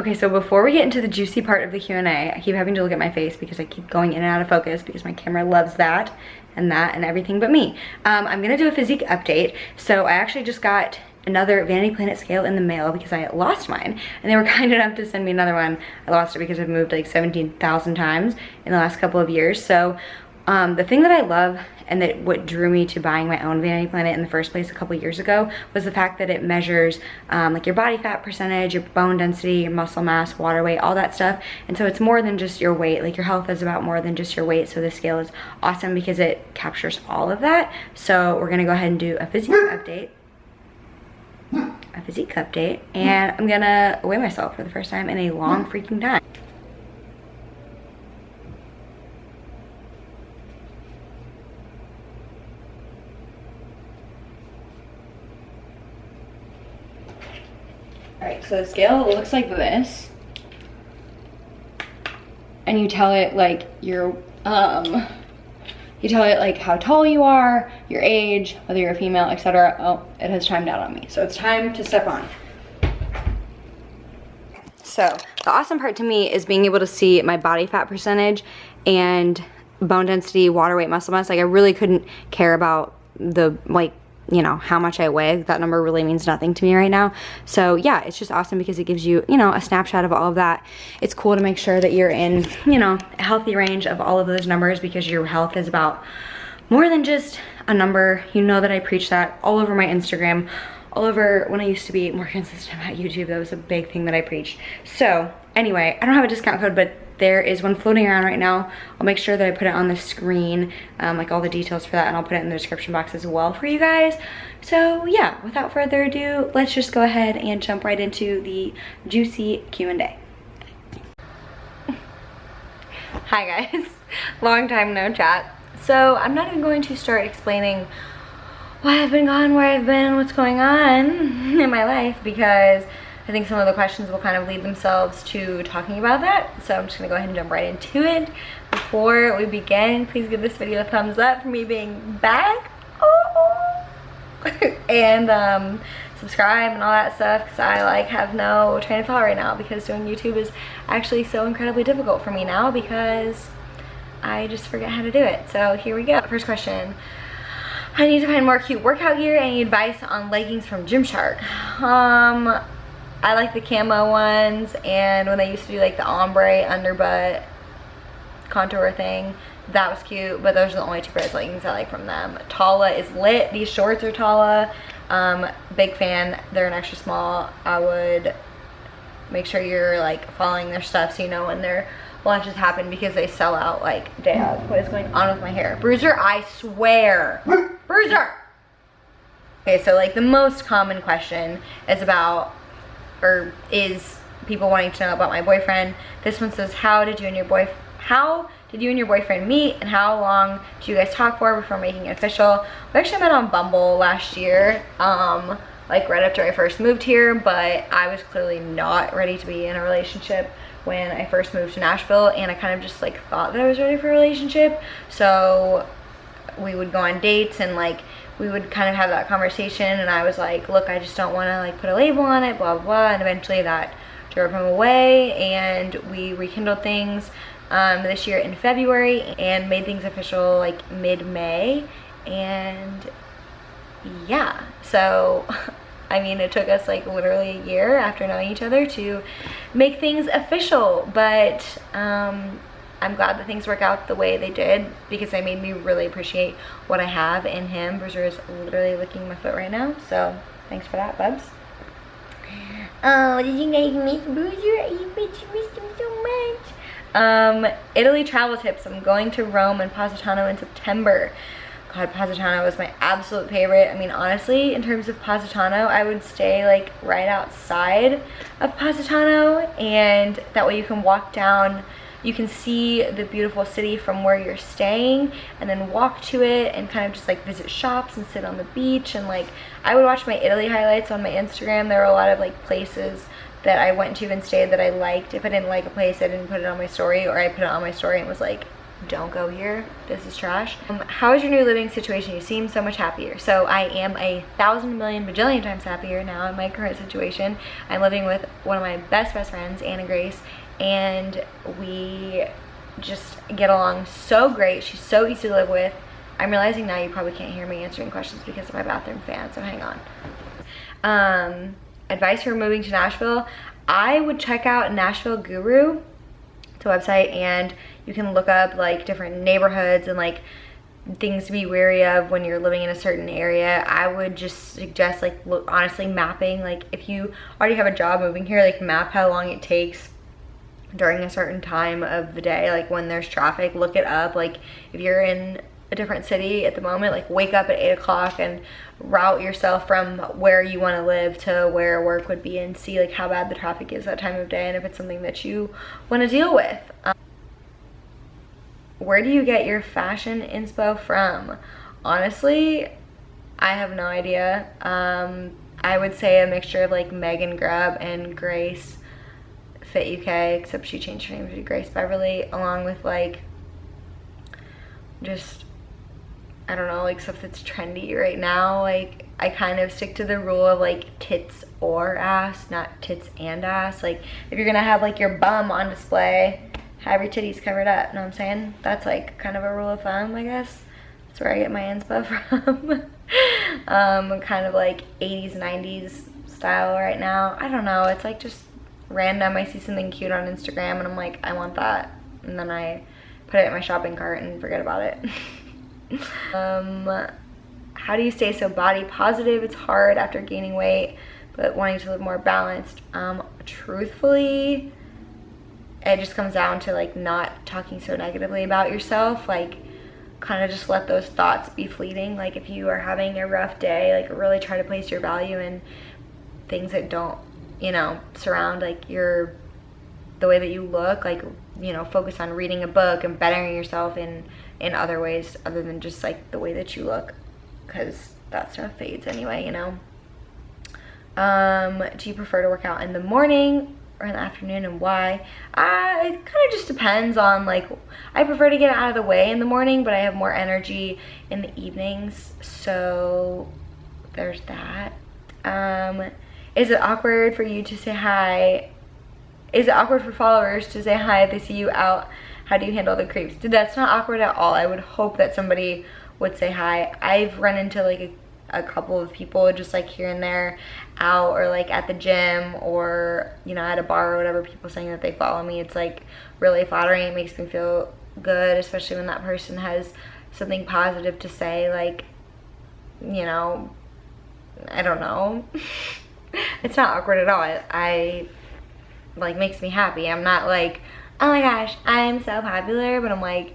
Okay, so before we get into the juicy part of the Q&A, I keep having to look at my face because I keep going in and out of focus because my camera loves that and everything but me. I'm gonna do a physique update. So I actually just got another Vanity Planet scale in the mail because I lost mine, and they were kind enough to send me another one. I lost it because I've moved like 17,000 times in the last couple of years. So the thing that I love and that what drew me to buying my own Vanity Planet in the first place a couple years ago was the fact that it measures like your body fat percentage, your bone density, your muscle mass, water weight, all that stuff. And so it's more than just your weight. Like your health is about more than just your weight. So this scale is awesome because it captures all of that. So we're gonna go ahead and do a physique update. And I'm gonna weigh myself for the first time in a long freaking time. Alright, so the scale looks like this. And you tell it like your you tell it like how tall you are, your age, whether you're a female, etc. Oh, it has timed out on me. So it's time to step on. So the awesome part to me is being able to see my body fat percentage and bone density, water weight, muscle mass. Like I really couldn't care about the you know, how much I weigh. That number really means nothing to me right now. So yeah, it's just awesome because it gives you, you know, a snapshot of all of that. It's cool to make sure that you're in, you know, a healthy range of all of those numbers because your health is about more than just a number. You know that I preach that all over my Instagram, all over when I used to be more consistent about YouTube. That was a big thing that I preached. So anyway, I don't have a discount code, but there is one floating around right now. I'll make sure that I put it on the screen, like all the details for that, and I'll put it in the description box as well for you guys. So yeah, without further ado, let's just go ahead and jump right into the juicy Q&A. Hi guys, long time no chat. So I'm not even going to start explaining why I've been gone, where I've been, what's going on in my life, because I think some of the questions will kind of lead themselves to talking about that. So I'm just gonna go ahead and jump right into it. Before we begin, please give this video a thumbs up for me being back. Oh. And subscribe and all that stuff, because I like have no train of thought right now because doing YouTube is actually so incredibly difficult for me now because I just forget how to do it. So here we go. First question. I need to find more cute workout gear. Any advice on leggings from Gymshark? I like the camo ones, and when they used to do like the ombre underbutt contour thing, that was cute, but those are the only two pairs of leggings I like from them. Tala is lit. These shorts are Tala. Big fan. They're an extra small. I would make sure you're like following their stuff so you know when their launches happen because they sell out like day of. What is going on with my hair? Bruiser, I swear. Bruiser! Okay, so like the most common question is about, or is people wanting to know about my boyfriend. This one says, how did you and your boyfriend meet, and how long did you guys talk for before making it official? We actually met on Bumble last year, like right after I first moved here, but I was clearly not ready to be in a relationship when I first moved to Nashville, and I kind of just like thought that I was ready for a relationship. So we would go on dates and like we would kind of have that conversation, and I was like, look, I just don't want to like put a label on it, blah blah blah, and eventually that drove him away, and we rekindled things this year in February and made things official like mid-May. And yeah, so I mean, it took us like literally a year after knowing each other to make things official, but I'm glad that things work out the way they did because they made me really appreciate what I have in him. Bruiser is literally licking my foot right now, so thanks for that, bubs. Oh, did you guys miss Bruiser? I bet you missed him so much. Italy travel tips. I'm going to Rome and Positano in September. God, Positano was my absolute favorite. I mean, honestly, in terms of Positano, I would stay like right outside of Positano, and that way you can walk down, you can see the beautiful city from where you're staying and then walk to it and kind of just like visit shops and sit on the beach. And like, I would watch my Italy highlights on my Instagram. There were a lot of like places that I went to and stayed that I liked. If I didn't like a place, I didn't put it on my story, or I put it on my story and was like, don't go here. This is trash. How is your new living situation? You seem so much happier. So I am 1,000 million bajillion times happier now in my current situation. I'm living with one of my best friends, Anna Grace, and we just get along so great. She's so easy to live with. I'm realizing now you probably can't hear me answering questions because of my bathroom fan, so hang on. Advice for moving to Nashville? I would check out Nashville Guru. It's a website, and you can look up like different neighborhoods and like things to be wary of when you're living in a certain area. I would just suggest like honestly mapping, like if you already have a job moving here, like map how long it takes during a certain time of the day, like when there's traffic. Look it up. Like if you're in a different city at the moment, like wake up at 8 o'clock and route yourself from where you want to live to where work would be, and see like how bad the traffic is that time of day and if it's something that you want to deal with. Where do you get your fashion inspo from? Honestly, I have no idea. I would say a mixture of like Megan Grubb and Grace Fit UK, except she changed her name to Grace Beverly, along with like just, I don't know, like stuff that's trendy right now. Like I kind of stick to the rule of like tits or ass, not tits and ass. Like if you're gonna have like your bum on display, have your titties covered up, know what I'm saying? That's like kind of a rule of thumb, I guess. That's where I get my inspo from. Kind of like 80s, 90s style right now. I don't know, it's like just random. I see something cute on Instagram and I'm like, I want that. And then I put it in my shopping cart and forget about it. How do you stay so body positive? It's hard after gaining weight, but wanting to live more balanced. Truthfully, it just comes down to like not talking so negatively about yourself. Like kind of just let those thoughts be fleeting. Like if you are having a rough day, like really try to place your value in things that don't, you know, surround like the way that you look. Like, you know, focus on reading a book and bettering yourself in other ways other than just like the way that you look, because that stuff fades anyway, you know. Do you prefer to work out in the morning or in the afternoon, and why? It kind of just depends on, like, I prefer to get out of the way in the morning, but I have more energy in the evenings, so there's that. Is it awkward for you to say hi? Is it awkward for followers to say hi if they see you out? How do you handle the creeps? Dude, that's not awkward at all. I would hope that somebody would say hi. I've run into like a couple of people just like here and there out, or like at the gym, or you know, at a bar or whatever, people saying that they follow me. It's like really flattering. It makes me feel good, especially when that person has something positive to say, like, you know, I don't know. It's not awkward at all. I like, makes me happy. I'm not like, oh my gosh, I'm so popular, but I'm like,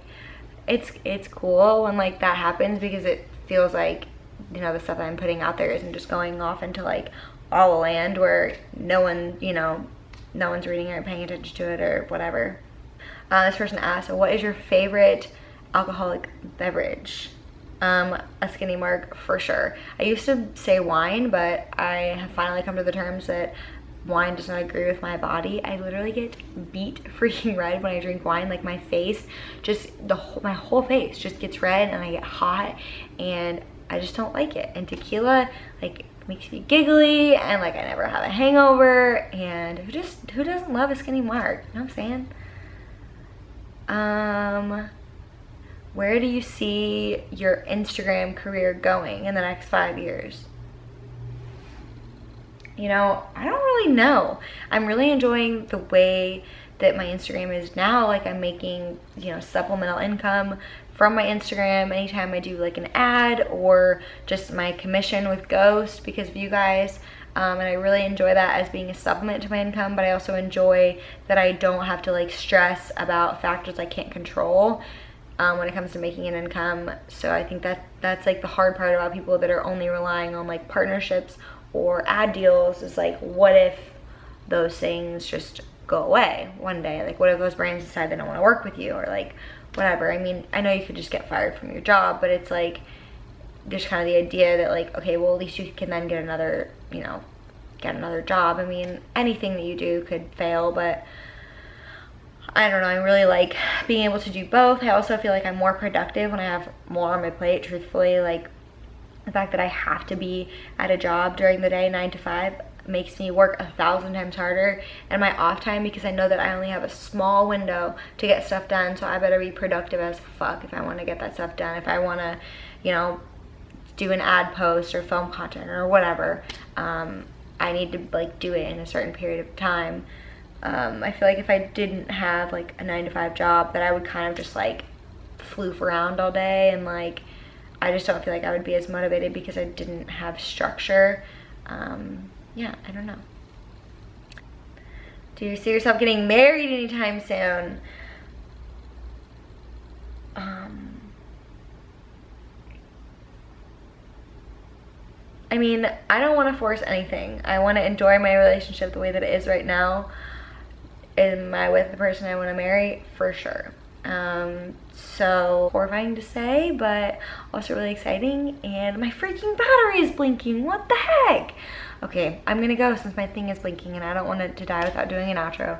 it's cool when like that happens, because it feels like, you know, the stuff that I'm putting out there isn't just going off into like all the land where no one, you know, no one's reading it or paying attention to it or whatever. This person asked, so what is your favorite alcoholic beverage? A Skinny marg for sure. I used to say wine, but I have finally come to the terms that wine does not agree with my body. I literally get beet freaking red when I drink wine. Like my face, just my whole face just gets red, and I get hot, and I just don't like it. And tequila like makes me giggly, and like I never have a hangover, and who doesn't love a Skinny marg? You know what I'm saying? Where do you see your Instagram career going in the next 5 years? You know, I don't really know. I'm really enjoying the way that my Instagram is now. Like I'm making, you know, supplemental income from my Instagram anytime I do like an ad or just my commission with Ghost because of you guys. And I really enjoy that as being a supplement to my income, but I also enjoy that I don't have to like stress about factors I can't control when it comes to making an income. So I think that's like the hard part about people that are only relying on like partnerships or ad deals, is like, what if those things just go away one day? Like what if those brands decide they don't want to work with you, or like whatever. I mean, I know you could just get fired from your job, but it's like there's kind of the idea that like, okay, well at least you can then get another, you know, get another job. I mean, anything that you do could fail, but I don't know, I really like being able to do both. I also feel like I'm more productive when I have more on my plate, truthfully. Like, the fact that I have to be at a job during the day, 9 to 5, makes me work 1,000 times harder. And my off time, because I know that I only have a small window to get stuff done, so I better be productive as fuck if I want to get that stuff done. If I want to, you know, do an ad post or film content or whatever, I need to like do it in a certain period of time. I feel like if I didn't have like a 9 to 5 job, that I would kind of just like floof around all day, and like I just don't feel like I would be as motivated because I didn't have structure. Yeah, I don't know. Do you see yourself getting married anytime soon? I mean, I don't want to force anything. I want to enjoy my relationship the way that it is right now. Am I with the person I want to marry? For sure. So horrifying to say, but also really exciting. And my freaking battery is blinking. What the heck? Okay, I'm gonna go since my thing is blinking and I don't want it to die without doing an outro.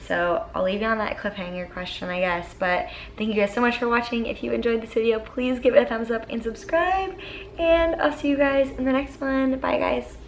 So I'll leave you on that cliffhanger question, I guess. But thank you guys so much for watching. If you enjoyed this video, please give it a thumbs up and subscribe. And I'll see you guys in the next one. Bye, guys.